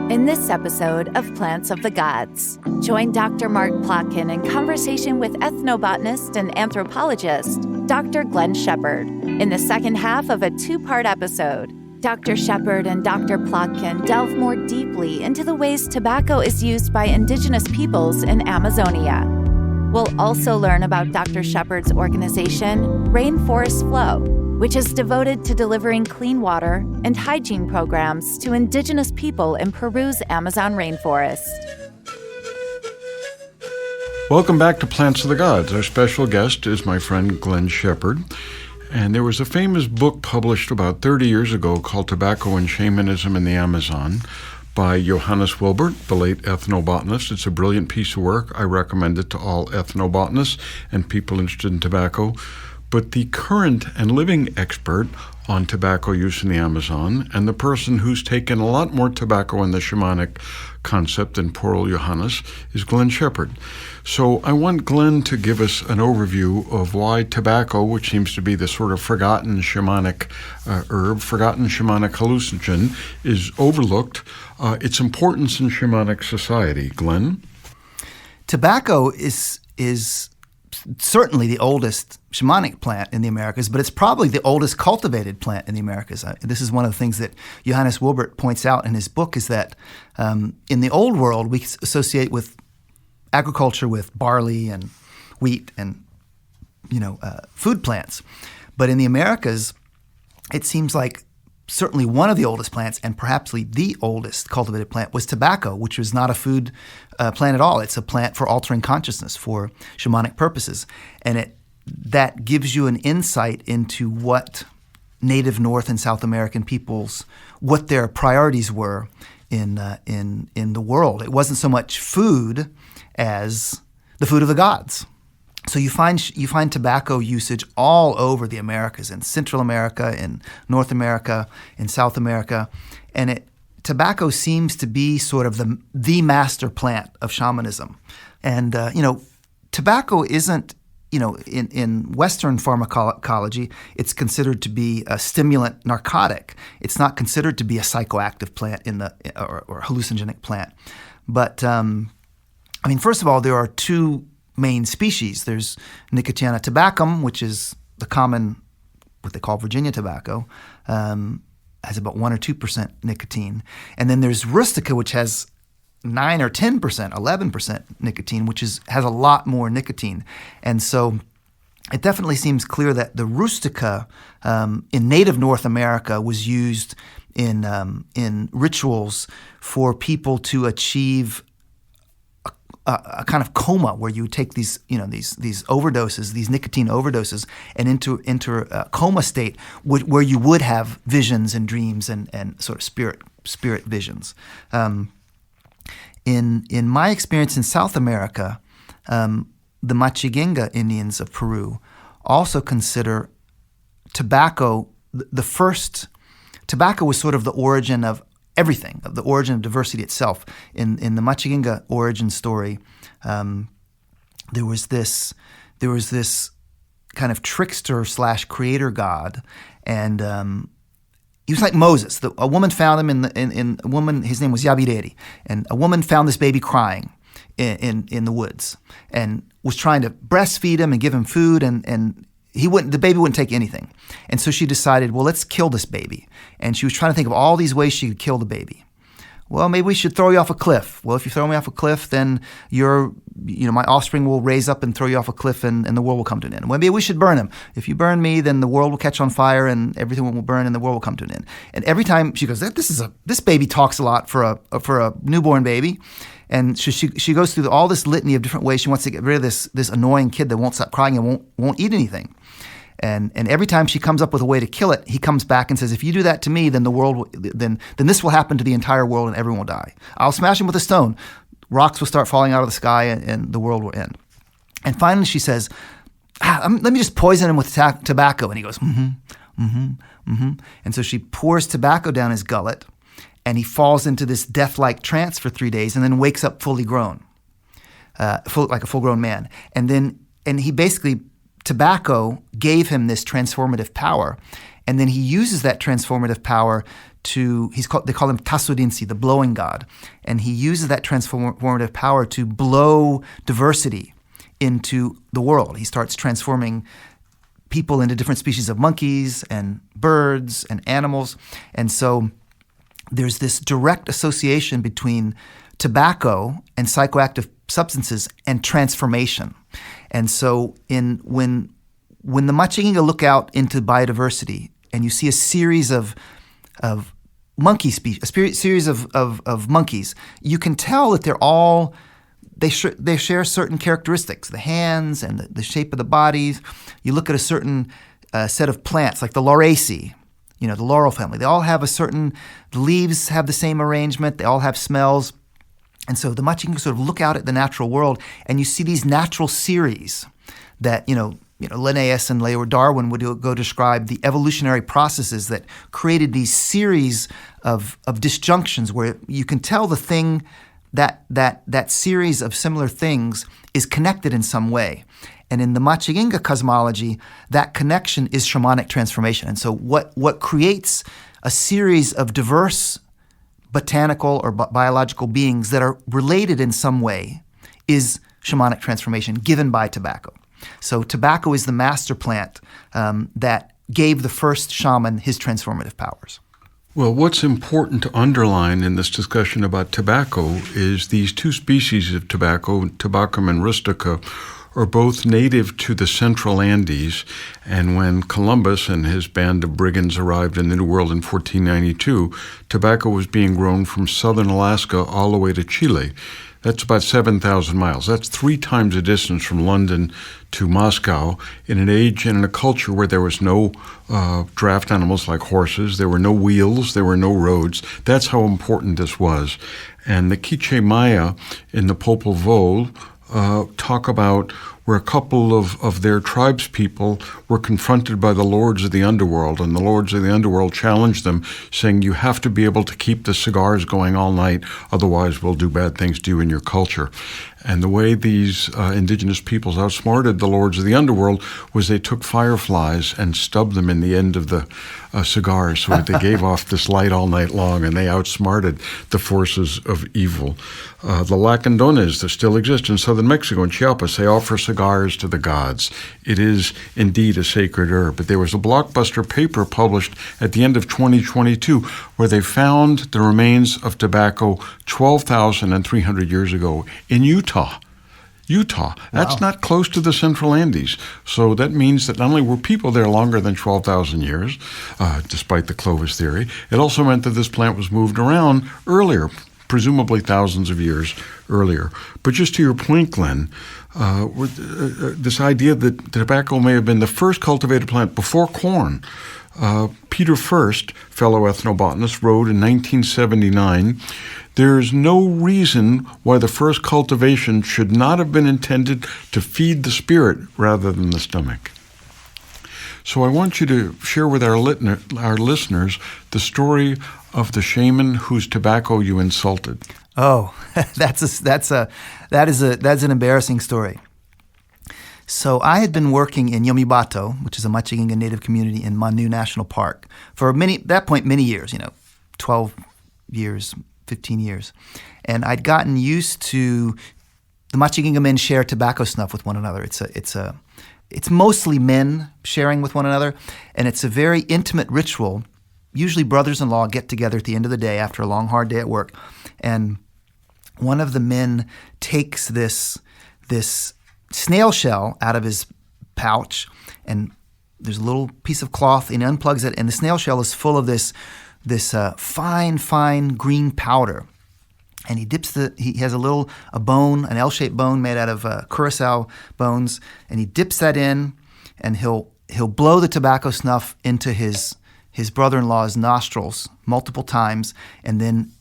In this episode of Plants of the Gods, join Dr. Marck Plotkin in conversation with ethnobotanist and anthropologist Dr. Glenn Shepard. In the second half of a two-part episode, Dr. Shepard and Dr. Plotkin delve more deeply into the ways tobacco is used by indigenous peoples in Amazonia. We'll also learn about Dr. Shepard's organization, Rainforest Flow, which is devoted to delivering clean water and hygiene programs to indigenous people in Peru's Amazon rainforest. Welcome back to Plants of the Gods. Our special guest is my friend Glenn Shepard. And there was a famous book published about 30 years ago called Tobacco and Shamanism in the Amazon by Johannes Wilbert, the late ethnobotanist. It's a brilliant piece of work. I recommend it to all ethnobotanists and people interested in tobacco. But the current and living expert on tobacco use in the Amazon, and the person who's taken a lot more tobacco in the shamanic concept than poor old Johannes, is Glenn Shepard. So I want Glenn to give us an overview of why tobacco, which seems to be the sort of forgotten shamanic herb, forgotten shamanic hallucinogen, is overlooked, its importance in shamanic society. Glenn? Tobacco is certainly the oldest shamanic plant in the Americas, but it's probably the oldest cultivated plant in the Americas. This is one of the things that Johannes Wilbert points out in his book, is that in the old world, we associate with agriculture with barley and wheat and food plants. But in the Americas, it seems like certainly one of the oldest plants, and perhaps the oldest cultivated plant, was tobacco, which was not a food plant at all. It's a plant for altering consciousness for shamanic purposes. And that gives you an insight into what native North and South American peoples, what their priorities were in the world. It wasn't so much food as the food of the gods. So you find tobacco usage all over the Americas, in Central America, in North America, in South America, and tobacco seems to be sort of the master plant of shamanism. And tobacco isn't, in Western pharmacology, it's considered to be a stimulant narcotic. It's not considered to be a psychoactive plant or hallucinogenic plant. But first of all, there are two main species. There's Nicotiana tabacum, which is the common, what they call Virginia tobacco, has about 1 or 2% nicotine. And then there's Rustica, which has 9 or 10%, 11% nicotine, which has a lot more nicotine. And so it definitely seems clear that the Rustica in native North America was used in rituals for people to achieve a kind of coma, where you take these overdoses, these nicotine overdoses, and enter a coma state where you would have visions and dreams and sort of spirit visions. In my experience in South America, the Machigenga Indians of Peru also consider tobacco the first. Tobacco was sort of the origin of everything, of the origin of diversity itself. In the Machigenga origin story, there was this kind of trickster / creator god, and he was like Moses. A woman found him in a woman. His name was Yabireri, and a woman found this baby crying in the woods, and was trying to breastfeed him and give him food, and the baby wouldn't take anything. And so she decided, well, let's kill this baby. And she was trying to think of all these ways she could kill the baby. Well, maybe we should throw you off a cliff. Well, if you throw me off a cliff, then my offspring will raise up and throw you off a cliff, and the world will come to an end. Well, maybe we should burn him. If you burn me, then the world will catch on fire, and everything will burn, and the world will come to an end. And every time she goes, this baby talks a lot for a newborn baby. And she goes through all this litany of different ways she wants to get rid of this annoying kid that won't stop crying and won't eat anything. And every time she comes up with a way to kill it, he comes back and says, if you do that to me, then then this will happen to the entire world and everyone will die. I'll smash him with a stone. Rocks will start falling out of the sky and the world will end. And finally she says, let me just poison him with tobacco. And he goes, And so she pours tobacco down his gullet, and he falls into this death-like trance for 3 days and then wakes up fully grown, like a full-grown man. And he basically, tobacco gave him this transformative power, and then he uses that transformative power they call him Tasurinsi, the blowing god. And he uses that transformative power to blow diversity into the world. He starts transforming people into different species of monkeys and birds and animals. And so there's this direct association between tobacco and psychoactive substances and transformation. And so when the Machinga look out into biodiversity and you see a series of monkey species, a series of monkeys, you can tell that they share certain characteristics, the hands and the shape of the bodies. You look at a certain set of plants, like the Lauraceae, the laurel family. They all have the leaves have the same arrangement. They all have smells. And so the Machinga sort of look out at the natural world, and you see these natural series that, Linnaeus and Leo Darwin would go describe the evolutionary processes that created these series of disjunctions where you can tell the thing that series of similar things is connected in some way. And in the Machinga cosmology, that connection is shamanic transformation. And so what creates a series of diverse botanical or biological beings that are related in some way is shamanic transformation given by tobacco. So tobacco is the master plant that gave the first shaman his transformative powers. Well, what's important to underline in this discussion about tobacco is these two species of tobacco, Tabacum and rustica, are both native to the central Andes. And when Columbus and his band of brigands arrived in the New World in 1492, tobacco was being grown from southern Alaska all the way to Chile. That's about 7,000 miles. That's 3 times the distance from London to Moscow in an age and in a culture where there was no draft animals like horses, there were no wheels, there were no roads. That's how important this was. And the Quiche Maya in the Popol Vuh talk about where a couple of their tribespeople were confronted by the lords of the underworld, and the lords of the underworld challenged them, saying, you have to be able to keep the cigars going all night, otherwise we'll do bad things to you and your culture. And the way these indigenous peoples outsmarted the lords of the underworld was they took fireflies and stubbed them in the end of the cigars so that they gave off this light all night long, and they outsmarted the forces of evil. The Lacandones that still exist in southern Mexico and Chiapas, they offer cigars to the gods. It is indeed a sacred herb. But there was a blockbuster paper published at the end of 2022 where they found the remains of tobacco 12,300 years ago in Utah. That's Wow. not close to the central Andes. So that means that not only were people there longer than 12,000 years, despite the Clovis theory, it also meant that this plant was moved around earlier, presumably thousands of years earlier. But just to your point, Glenn, this idea that tobacco may have been the first cultivated plant before corn. Peter Furst, fellow ethnobotanist, wrote in 1979, there is no reason why the first cultivation should not have been intended to feed the spirit rather than the stomach. So I want you to share with our listeners the story of the shaman whose tobacco you insulted. Oh, that's an embarrassing story. So I had been working in Yomibato, which is a Machinga native community in Manu National Park, for many years, 12 years, 15 years. And I'd gotten used to the Machinga men share tobacco snuff with one another. It's mostly men sharing with one another, and it's a very intimate ritual. Usually brothers-in-law get together at the end of the day after a long, hard day at work, and one of the men takes this snail shell out of his pouch, and there's a little piece of cloth, and he unplugs it, and the snail shell is full of this fine green powder. And he has a bone, an L-shaped bone made out of curacao bones, and he dips that in, and he'll blow the tobacco snuff into his brother-in-law's nostrils multiple times, and then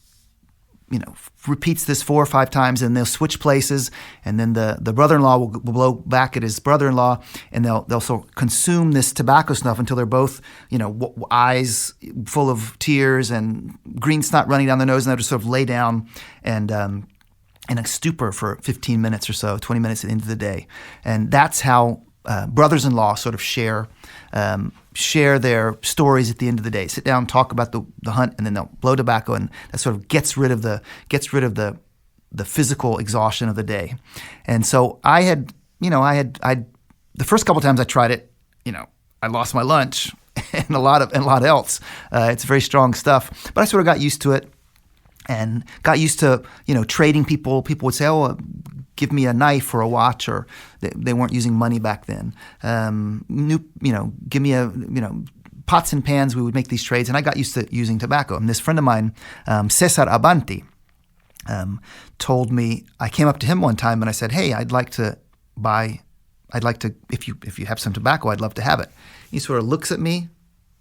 repeats this 4 or 5 times, and they'll switch places, and then the brother-in-law will blow back at his brother-in-law, and they'll sort of consume this tobacco snuff until they're both, eyes full of tears and green snot running down their nose, and they'll just sort of lay down and in a stupor for 15 minutes or so, 20 minutes at the end of the day. And that's how brothers-in-law sort of share share their stories at the end of the day. Sit down, talk about the hunt, and then they'll blow tobacco, and that sort of gets rid of the physical exhaustion of the day. And so the first couple times I tried it, I lost my lunch and a lot else. It's very strong stuff, but I sort of got used to it and got used to trading people. People would say, "Oh, give me a knife or a watch," or they weren't using money back then. Give me pots and pans. We would make these trades, and I got used to using tobacco. And this friend of mine, Cesar Abanti, told me. I came up to him one time and I said, "Hey, if you have some tobacco, I'd love to have it." He sort of looks at me,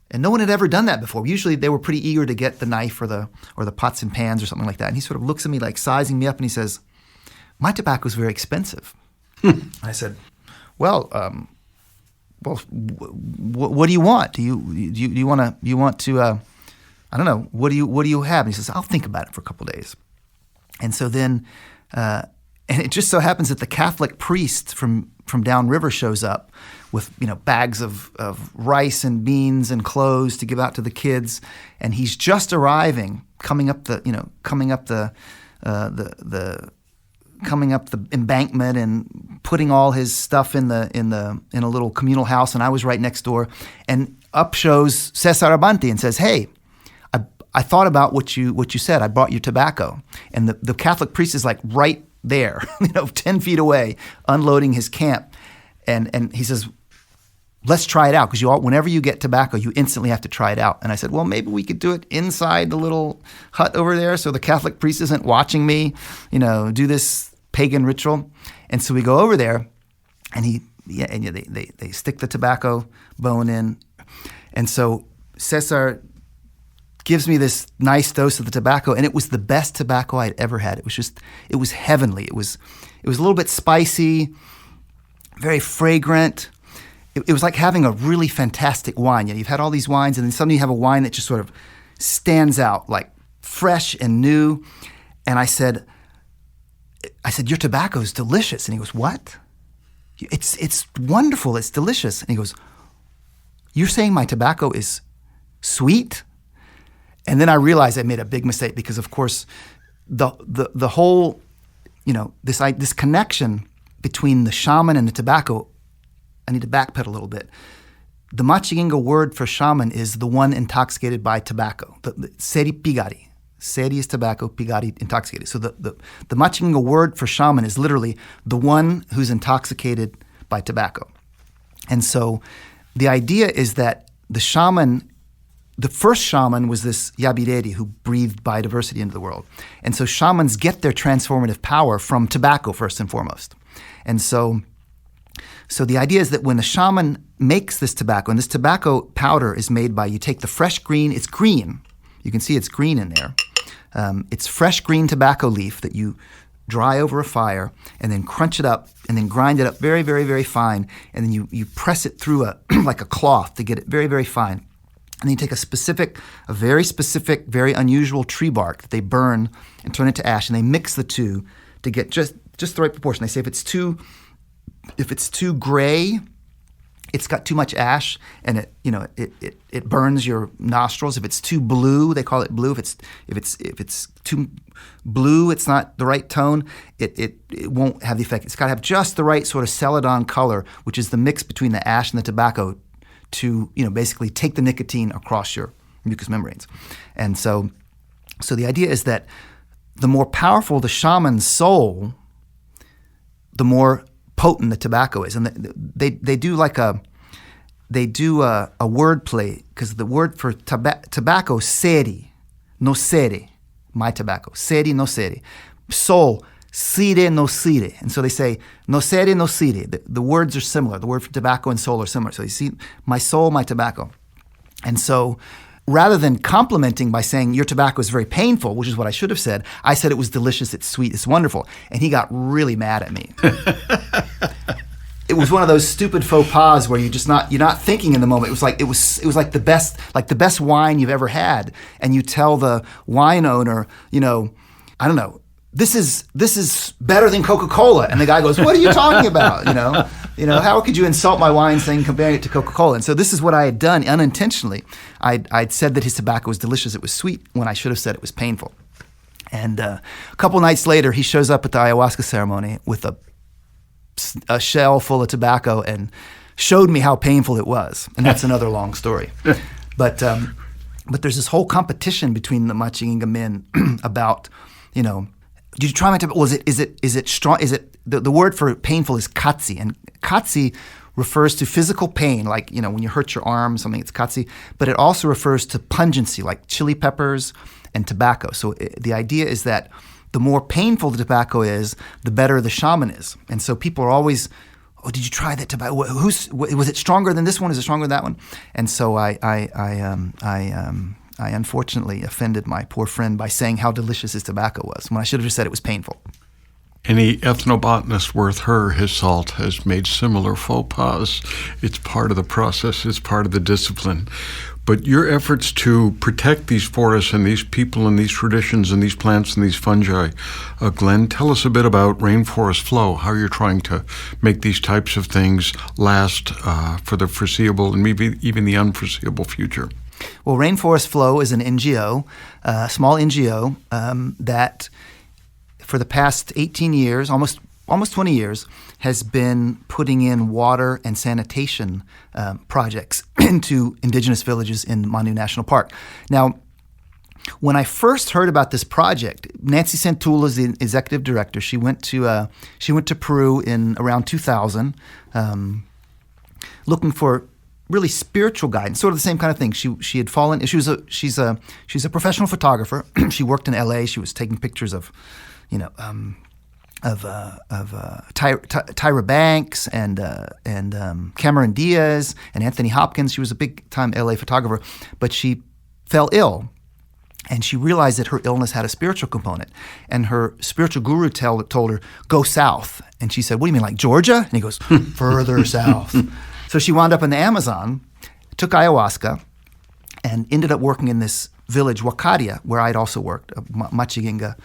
and no one had ever done that before. Usually they were pretty eager to get the knife or the pots and pans or something like that. And he sort of looks at me like sizing me up, and he says, "My tobacco is very expensive." I said, "Well, what do you want? Do you want to? I don't know. What do you have?" And he says, "I'll think about it for a couple of days." And so then, and it just so happens that the Catholic priest from downriver shows up with bags of rice and beans and clothes to give out to the kids, and he's just arriving, coming up the embankment and putting all his stuff in a little communal house, and I was right next door, and up shows Cesar Abanti and says, "Hey, I thought about what you said. I brought you tobacco." And the Catholic priest is like right there, 10 feet away, unloading his camp. And he says, "Let's try it out, because whenever you get tobacco, you instantly have to try it out." And I said, "Well, maybe we could do it inside the little hut over there so the Catholic priest isn't watching me, do this pagan ritual." And so we go over there, and they stick the tobacco bone in. And so Cesar gives me this nice dose of the tobacco, and it was the best tobacco I'd ever had. It was heavenly. It was a little bit spicy, very fragrant. It was like having a really fantastic wine. You've had all these wines, and then suddenly you have a wine that just sort of stands out, like fresh and new. And I said, "Your tobacco is delicious." And he goes, "What?" It's wonderful. It's delicious." And he goes, "You're saying my tobacco is sweet?" And then I realized I made a big mistake, because, of course, the whole, this connection between the shaman and the tobacco, I need to backpedal a little bit. The Machigingo word for shaman is the one intoxicated by tobacco. The seri pigari. Seri is tobacco, pigari intoxicated. So the Machigingo word for shaman is literally the one who's intoxicated by tobacco. And so the idea is that the first shaman was this Yabireri who breathed biodiversity into the world. And so shamans get their transformative power from tobacco first and foremost. And so the idea is that when the shaman makes this tobacco, and this tobacco powder is made by, you take the fresh green, it's green. You can see it's green in there. It's fresh green tobacco leaf that you dry over a fire and then crunch it up and then grind it up very, very, very fine. And then you press it through like a cloth to get it very, very fine. And then you take a very specific, very unusual tree bark that they burn and turn it to ash, and they mix the two to get just the right proportion. They say if it's too gray, it's got too much ash, and it burns your nostrils. If it's too blue, they call it blue. If it's too blue, it's not the right tone. It won't have the effect. It's got to have just the right sort of celadon color, which is the mix between the ash and the tobacco, to basically take the nicotine across your mucous membranes. And so the idea is that the more powerful the shaman's soul, the more potent the tobacco is. And they do a word play, because the word for tobacco, seri, no sere, my tobacco, seri no sere, soul, sire no sire. And so they say, no sere no sire. The words are similar. The word for tobacco and soul are similar. So you see, my soul, my tobacco. And so rather than complimenting by saying your tobacco is very painful, which is what I should have said, I said it was delicious, it's sweet, it's wonderful. And he got really mad at me. It was one of those stupid faux pas where you're not thinking in the moment. It was like the best wine you've ever had, and you tell the wine owner, I don't know, this is better than Coca-Cola, and the guy goes, "What are you talking about?" How could you insult my wine saying comparing it to Coca-Cola? And so this is what I had done unintentionally. I'd said that his tobacco was delicious, it was sweet, when I should have said it was painful. And a couple nights later, he shows up at the ayahuasca ceremony with a shell full of tobacco and showed me how painful it was. And that's another long story. But there's this whole competition between the Machinga men about, did you try my tobacco? Is it strong? Is it the word for painful is katsi, and katsi refers to physical pain, like when you hurt your arm, something. It's katsi, but it also refers to pungency, like chili peppers and tobacco. So the idea is that the more painful the tobacco is, the better the shaman is. And so people are always, oh, did you try that tobacco? Was it stronger than this one? Is it stronger than that one? And so I unfortunately offended my poor friend by saying how delicious his tobacco was, when I should have just said it was painful. Any ethnobotanist worth his salt has made similar faux pas. It's part of the process. It's part of the discipline. But your efforts to protect these forests and these people and these traditions and these plants and these fungi, Glenn, tell us a bit about Rainforest Flow, how you're trying to make these types of things last for the foreseeable and maybe even the unforeseeable future. Well, Rainforest Flow is an NGO, a small NGO that for the past 18 years, almost 20 years, has been putting in water and sanitation projects into indigenous villages in Manu National Park. Now, when I first heard about this project, Nancy Santula is the executive director. She went to Peru in around 2000, looking for really spiritual guidance, sort of the same kind of thing. She had fallen. She's a professional photographer. She worked in L.A. She was taking pictures of Tyra Banks and Cameron Diaz and Anthony Hopkins. She was a big-time L.A. photographer, but she fell ill, and she realized that her illness had a spiritual component. And her spiritual guru told her, go south. And she said, what do you mean, like Georgia? And he goes, further south. So she wound up in the Amazon, took ayahuasca, and ended up working in this village, Wakaria, where I'd also worked, Machinga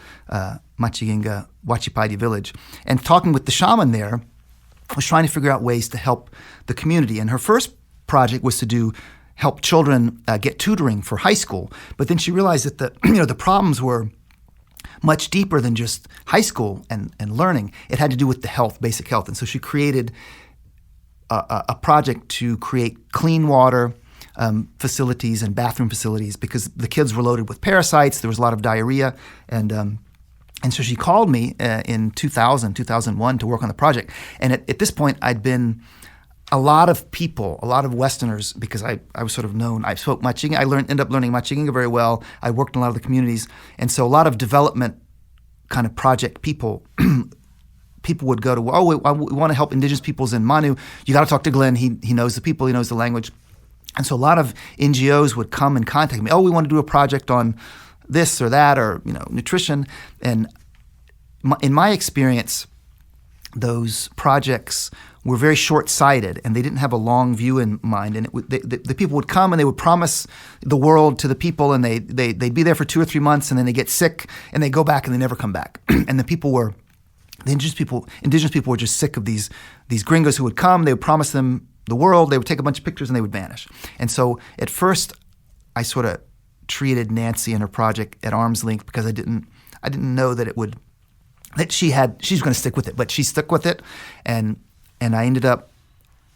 Wachipaidi village. And talking with the shaman there, was trying to figure out ways to help the community. And her first project was to help children get tutoring for high school. But then she realized that the problems were much deeper than just high school and learning. It had to do with the health, basic health. And so she created a project to create clean water facilities and bathroom facilities, because the kids were loaded with parasites. There was a lot of diarrhea. And so she called me in 2001 to work on the project. And at this point, I'd been a lot of Westerners, because I was sort of known. I spoke Machinga. I ended up learning Machinga very well. I worked in a lot of the communities. And so a lot of development kind of project people would go to, we want to help indigenous peoples in Manu. You got to talk to Glenn. He knows the people. He knows the language. And so a lot of NGOs would come and contact me. We want to do a project on this or that, or nutrition. And in my experience, those projects were very short-sighted, and they didn't have a long view in mind. And the people would come and they would promise the world to the people, and they'd be there for 2 or 3 months, and then they get sick and they go back and they never come back. And the indigenous people were just sick of these gringos who would come. They would promise them the world. They would take a bunch of pictures and they would vanish. And so at first, I sort of treated Nancy and her project at arm's length, because I didn't know that she's going to stick with it. But she stuck with it, and I ended up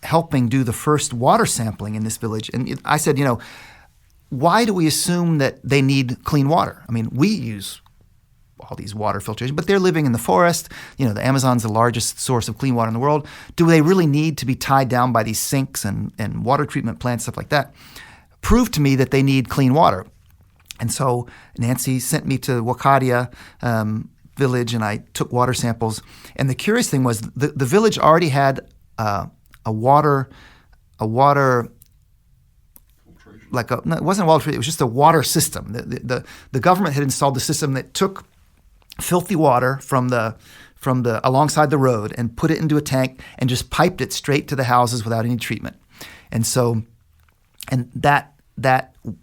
helping do the first water sampling in this village. And I said, why do we assume that they need clean water? I mean, we use all these water filtration, but they're living in the forest. The Amazon's the largest source of clean water in the world. Do they really need to be tied down by these sinks and water treatment plants, stuff like that? Prove to me that they need clean water. And so Nancy sent me to Wakaria village, and I took water samples. And the curious thing was the village already had a water like it wasn't a water, it was just a water system. The government had installed the system that took filthy water from the alongside the road and put it into a tank and just piped it straight to the houses without any treatment. And that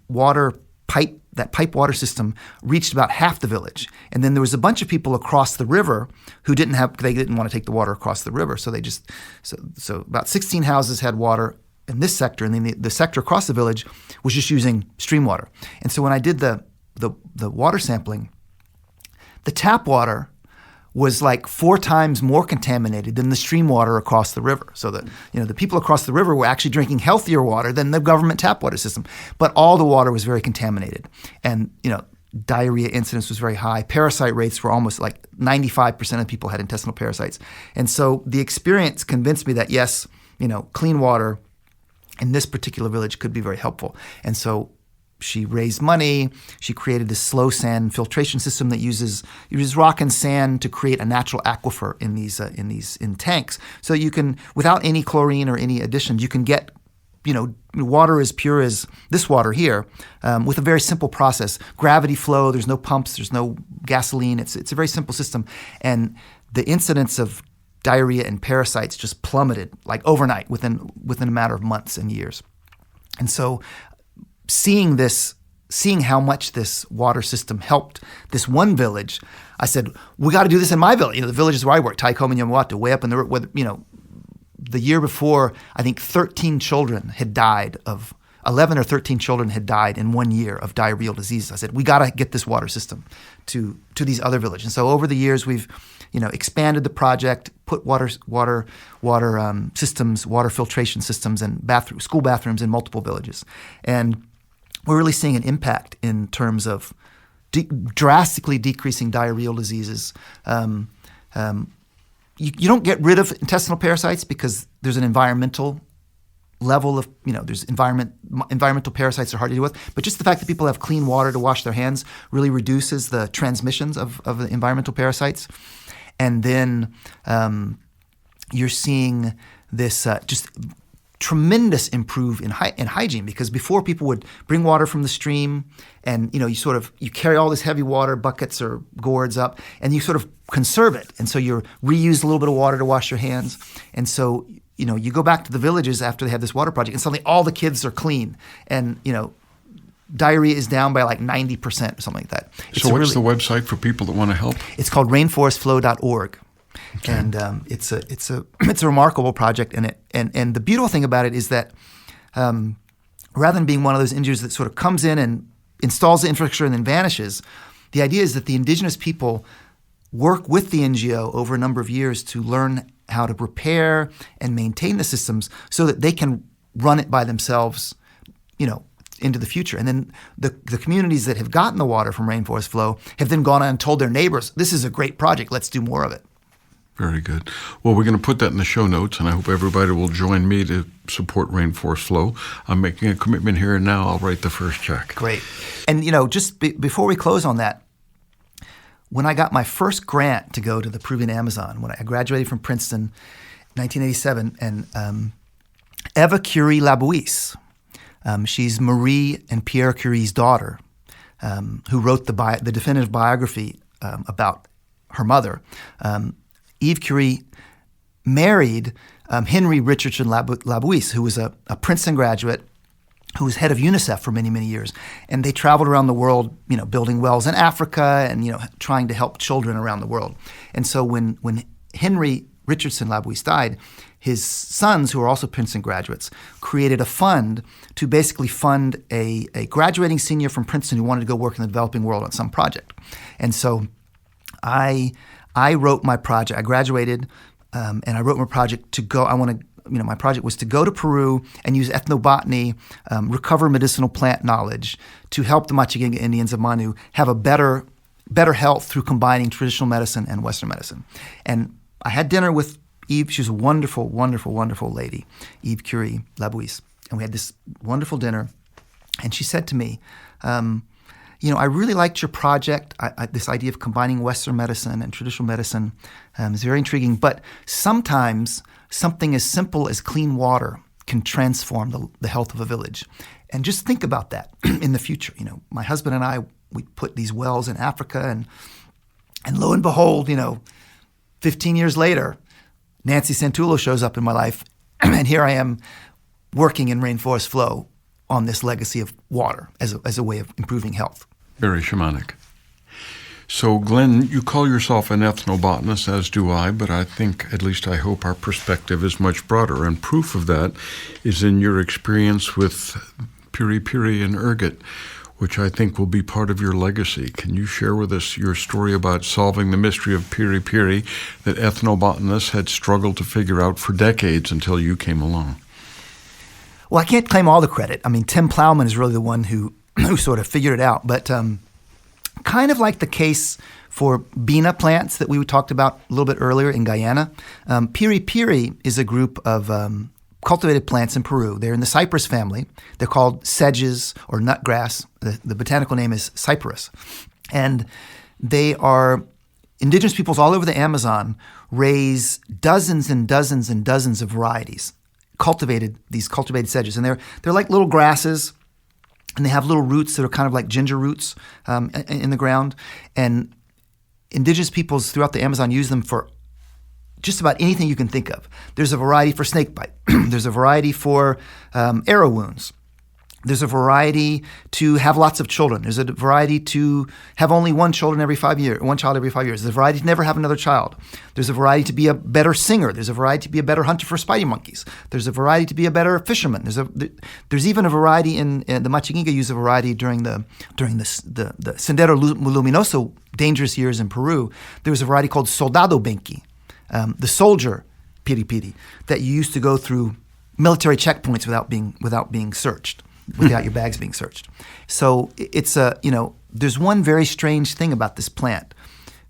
water pipe that pipe water system reached about half the village. And then there was a bunch of people across the river who didn't want to take the water across the river. So so about 16 houses had water in this sector, and then the sector across the village was just using stream water. And so when I did the water sampling, the tap water was like 4 times more contaminated than the stream water across the river. So that the people across the river were actually drinking healthier water than the government tap water system. But all the water was very contaminated. And diarrhea incidence was very high. Parasite rates were almost like 95% of people had intestinal parasites. And so the experience convinced me that yes, clean water in this particular village could be very helpful. And so she raised money. She created this slow sand filtration system that uses rock and sand to create a natural aquifer in tanks. So you can, without any chlorine or any additions, you can get water as pure as this water here with a very simple process. Gravity flow. There's no pumps. There's no gasoline. It's a very simple system, and the incidence of diarrhea and parasites just plummeted like overnight within a matter of months and years. And so seeing how much this water system helped this one village, I said, we got to do this in my village. The villages where I work, Taikoma and Yamawata, way up in the year before, I think 13 children had died 11 or 13 children had died in 1 year of diarrheal diseases. I said, we got to get this water system to these other villages. And so over the years, we've expanded the project, put water systems, water filtration systems, and school bathrooms in multiple villages. And we're really seeing an impact in terms of drastically decreasing diarrheal diseases. You don't get rid of intestinal parasites because there's an environmental level of, there's environmental parasites are hard to deal with. But just the fact that people have clean water to wash their hands really reduces the transmissions of the environmental parasites. And then you're seeing this just tremendous improve in hygiene, because before people would bring water from the stream and you carry all this heavy water, buckets or gourds up, and you sort of conserve it, and so you reuse a little bit of water to wash your hands. And so you go back to the villages after they have this water project, and suddenly all the kids are clean, and diarrhea is down by like 90% or something like that. So what's the website for people that want to help? It's called rainforestflow.org. Okay. And it's a remarkable project, and the beautiful thing about it is that rather than being one of those NGOs that sort of comes in and installs the infrastructure and then vanishes, the idea is that the indigenous people work with the NGO over a number of years to learn how to repair and maintain the systems so that they can run it by themselves, into the future. And then the communities that have gotten the water from Rainforest Flow have then gone on and told their neighbors, this is a great project, let's do more of it. Very good. Well, we're going to put that in the show notes, and I hope everybody will join me to support Rainforest Flow. I'm making a commitment here and now. I'll write the first check. Great. And, just before we close on that, when I got my first grant to go to the Peruvian Amazon, when I graduated from Princeton in 1987, and Eva Curie Labuis, she's Marie and Pierre Curie's daughter, who wrote the definitive biography about her mother. Eve Curie married Henry Richardson Labuis, who was a Princeton graduate who was head of UNICEF for many, many years. And they traveled around the world, building wells in Africa and, trying to help children around the world. And so when Henry Richardson Labuis died, his sons, who are also Princeton graduates, created a fund to basically fund a graduating senior from Princeton who wanted to go work in the developing world on some project. And so I wrote my project. I graduated, and I wrote my project to go. My project was to go to Peru and use ethnobotany, recover medicinal plant knowledge to help the Machigenga Indians of Manu have a better health through combining traditional medicine and Western medicine. And I had dinner with Eve. She was a wonderful, wonderful, wonderful lady, Eve Curie Labuis. And we had this wonderful dinner. And she said to me, I really liked your project. This idea of combining Western medicine and traditional medicine is very intriguing. But sometimes something as simple as clean water can transform the health of a village. And just think about that in the future. My husband and I, we put these wells in Africa, and lo and behold, 15 years later, Nancy Santulo shows up in my life, and here I am working in Rainforest Flow, on this legacy of water as a way of improving health. Very shamanic. So, Glenn, you call yourself an ethnobotanist, as do I, but I think, at least I hope, our perspective is much broader. And proof of that is in your experience with piri-piri and ergot, which I think will be part of your legacy. Can you share with us your story about solving the mystery of piri-piri that ethnobotanists had struggled to figure out for decades until you came along? Well, I can't claim all the credit. I mean, Tim Plowman is really the one who sort of figured it out. But kind of like the case for Bina plants that we talked about a little bit earlier in Guyana, piri-piri is a group of cultivated plants in Peru. They're in the cypress family. They're called sedges or nutgrass. The botanical name is cyperus. And they are indigenous peoples all over the Amazon raise dozens and dozens and dozens of varieties, these cultivated sedges. And they're like little grasses, and they have little roots that are kind of like ginger roots in the ground. And indigenous peoples throughout the Amazon use them for just about anything you can think of. There's a variety for snakebite. There's a variety for arrow wounds. There's a variety to have lots of children. There's a variety to have only one child every 5 years. There's a variety to never have another child. There's a variety to be a better singer. There's a variety to be a better hunter for spidey monkeys. There's a variety to be a better fisherman. There's even a variety in the Machinga use a variety during the Sendero Luminoso dangerous years in Peru. There was a variety called Soldado Benki, the soldier piri-piri, that you used to go through military checkpoints without being searched. Without your bags being searched. So it's there's one very strange thing about this plant.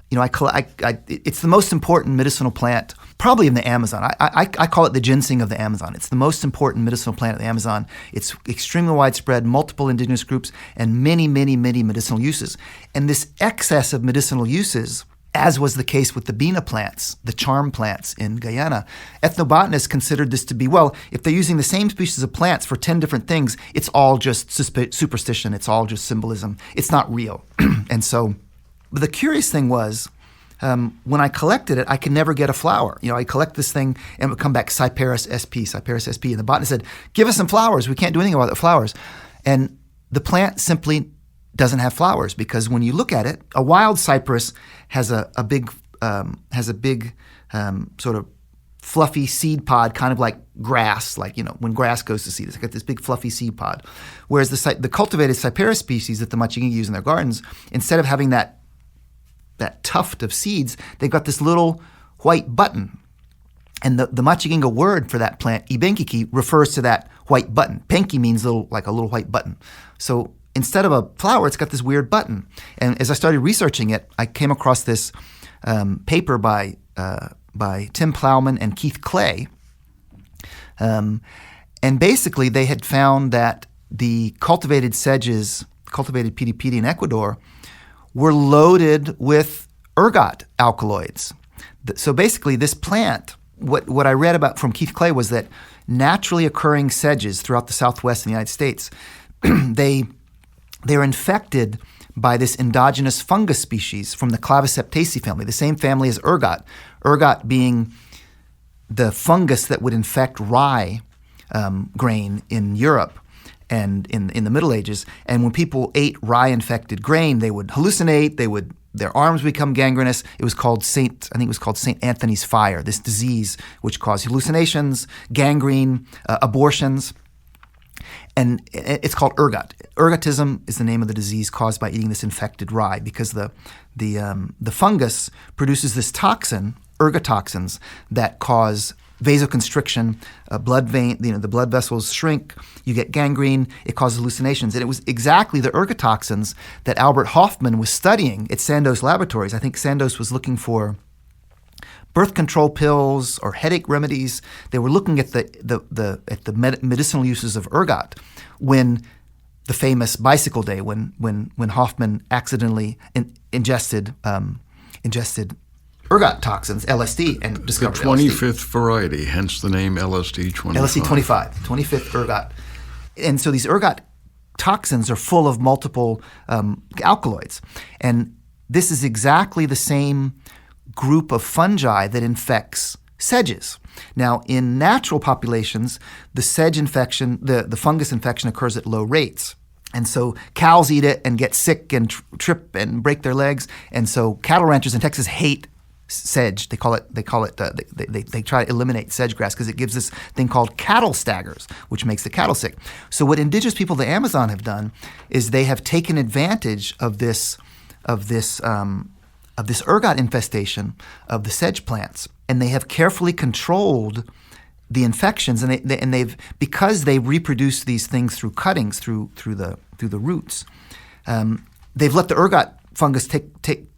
It's the most important medicinal plant probably in the Amazon. I call it the ginseng of the Amazon. It's the most important medicinal plant of the Amazon. It's extremely widespread, multiple indigenous groups, and many, many, many medicinal uses. And this excess of medicinal uses, as was the case with the Bina plants, the charm plants in Guyana, ethnobotanists considered this to be, well, if they're using the same species of plants for 10 different things, it's all just superstition, it's all just symbolism, it's not real. And so the curious thing was, when I collected it, I could never get a flower. I collect this thing and it would come back Cyperus sp. And the botanist said, give us some flowers, we can't do anything about the flowers. And the plant simply doesn't have flowers, because when you look at it, a wild cypress has a big sort of fluffy seed pod, kind of like grass, like when grass goes to seed, it's got this big fluffy seed pod. Whereas the cultivated cyperus species that the Machinga use in their gardens, instead of having that tuft of seeds, they've got this little white button. And the Machinga word for that plant, ibenkiki, refers to that white button. Penki means like a little white button. So instead of a flower, it's got this weird button. And as I started researching it, I came across this paper by Tim Plowman and Keith Clay. And basically, they had found that the cultivated sedges, cultivated piri-piri in Ecuador, were loaded with ergot alkaloids. So basically, this plant, what I read about from Keith Clay was that naturally occurring sedges throughout the Southwest in the United States, they're infected by this endogenous fungus species from the Claviceptaceae family, the same family as ergot. Ergot being the fungus that would infect rye grain in Europe and in the Middle Ages. And when people ate rye-infected grain, they would hallucinate. Their arms would become gangrenous. It was called St. Anthony's fire, this disease which caused hallucinations, gangrene, abortions. And it's called ergot. Ergotism is the name of the disease caused by eating this infected rye, because the fungus produces this toxin, ergotoxins, that cause vasoconstriction, the blood vessels shrink, you get gangrene, it causes hallucinations. And it was exactly the ergotoxins that Albert Hofmann was studying at Sandoz Laboratories. I think Sandoz was looking for birth control pills or headache remedies. They were looking at the medicinal uses of ergot when the famous bicycle day, when Hofmann accidentally ingested ergot toxins, LSD, and discovered the 25th variety, hence the name LSD 25. LSD 25, 25th ergot. And so these ergot toxins are full of multiple alkaloids. And this is exactly the same group of fungi that infects sedges. Now, in natural populations, the sedge infection, the fungus infection occurs at low rates. And so cows eat it and get sick and trip and break their legs. And so cattle ranchers in Texas hate sedge. They try to eliminate sedge grass because it gives this thing called cattle staggers, which makes the cattle sick. So what indigenous people of the Amazon have done is they have taken advantage of this ergot infestation of the sedge plants, and they have carefully controlled the infections, and they've because they reproduce these things through cuttings through the roots. They've let the ergot fungus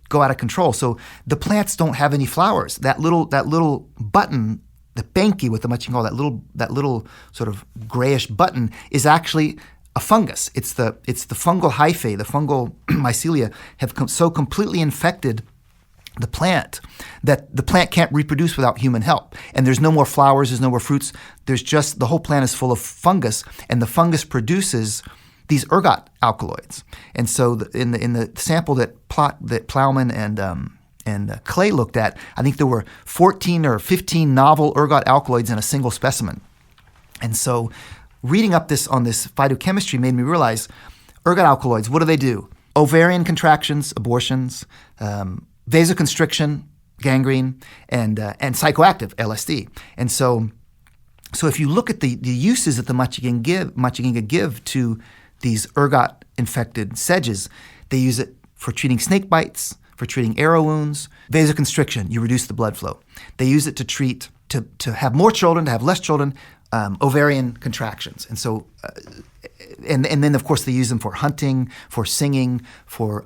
go out of control. So the plants don't have any flowers. That little button, the banky with the much you can call that little sort of grayish button is actually a fungus. It's the fungal hyphae, the fungal mycelia have so completely infected the plant that the plant can't reproduce without human help. And there's no more flowers, there's no more fruits. There's just the whole plant is full of fungus, and the fungus produces these ergot alkaloids. And so in the sample that Plowman and Clay looked at, I think there were 14 or 15 novel ergot alkaloids in a single specimen. And so reading up on this phytochemistry made me realize ergot alkaloids, what do? Ovarian contractions, abortions, vasoconstriction, gangrene, and psychoactive, LSD. And so if you look at the uses that the Machinga give to these ergot-infected sedges, they use it for treating snake bites, for treating arrow wounds, vasoconstriction, you reduce the blood flow. They use it to have more children, to have less children, ovarian contractions. And so, and then of course they use them for hunting, for singing, for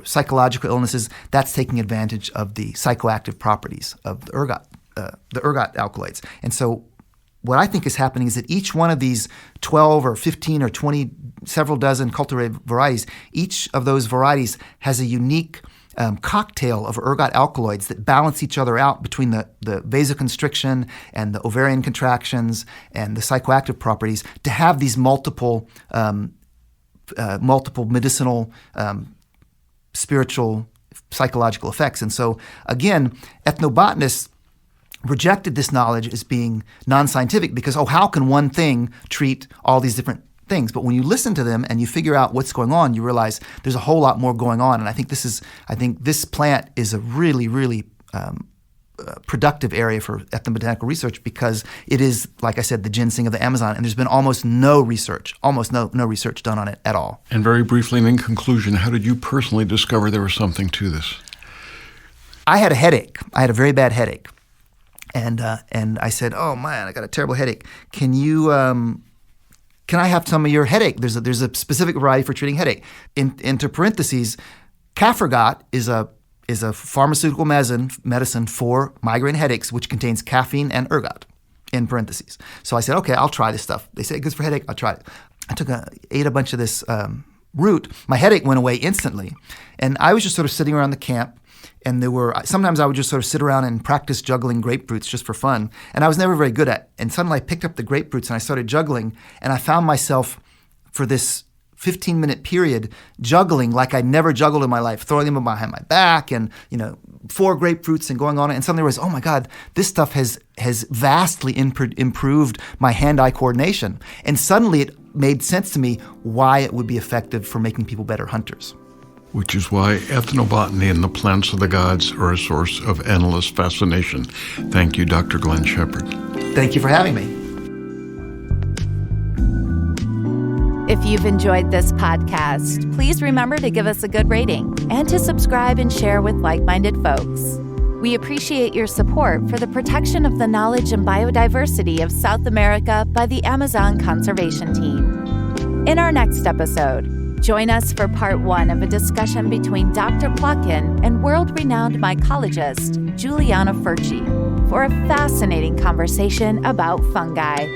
psychological illnesses. That's taking advantage of the psychoactive properties of the ergot alkaloids. And so what I think is happening is that each one of these 12 or 15 or 20, several dozen cultivated varieties, each of those varieties has a unique cocktail of ergot alkaloids that balance each other out between the vasoconstriction and the ovarian contractions and the psychoactive properties to have these multiple medicinal, spiritual, psychological effects. And so, again, ethnobotanists rejected this knowledge as being non-scientific because, how can one thing treat all these different things? But when you listen to them and you figure out what's going on, you realize there's a whole lot more going on. And I think this plant is a really, really productive area for ethnobotanical research because it is, like I said, the ginseng of the Amazon, and there's been almost no research done on it at all. And very briefly, and in conclusion, how did you personally discover there was something to this? I had a headache. I had a very bad headache. And I said, "Oh man, I got a terrible headache. Can I have some of your headache? There's a specific variety for treating headache." Into parentheses, Cafragot is a pharmaceutical medicine for migraine headaches, which contains caffeine and ergot. In parentheses. So I said, "Okay, I'll try this stuff." They say it's good for headache. I'll try it. I ate a bunch of this root. My headache went away instantly, and I was just sort of sitting around the camp. And sometimes I would just sort of sit around and practice juggling grapefruits just for fun. And I was never very good at it. And suddenly I picked up the grapefruits and I started juggling. And I found myself for this 15-minute period juggling like I'd never juggled in my life, throwing them behind my back and, 4 grapefruits and going on. And suddenly I was, oh my God, this stuff has vastly improved my hand-eye coordination. And suddenly it made sense to me why it would be effective for making people better hunters. Which is why ethnobotany and the plants of the gods are a source of endless fascination. Thank you, Dr. Glenn Shepard. Thank you for having me. If you've enjoyed this podcast, please remember to give us a good rating and to subscribe and share with like-minded folks. We appreciate your support for the protection of the knowledge and biodiversity of South America by the Amazon Conservation Team. In our next episode, join us for part 1 of a discussion between Dr. Plotkin and world-renowned mycologist Juliana Furci for a fascinating conversation about fungi.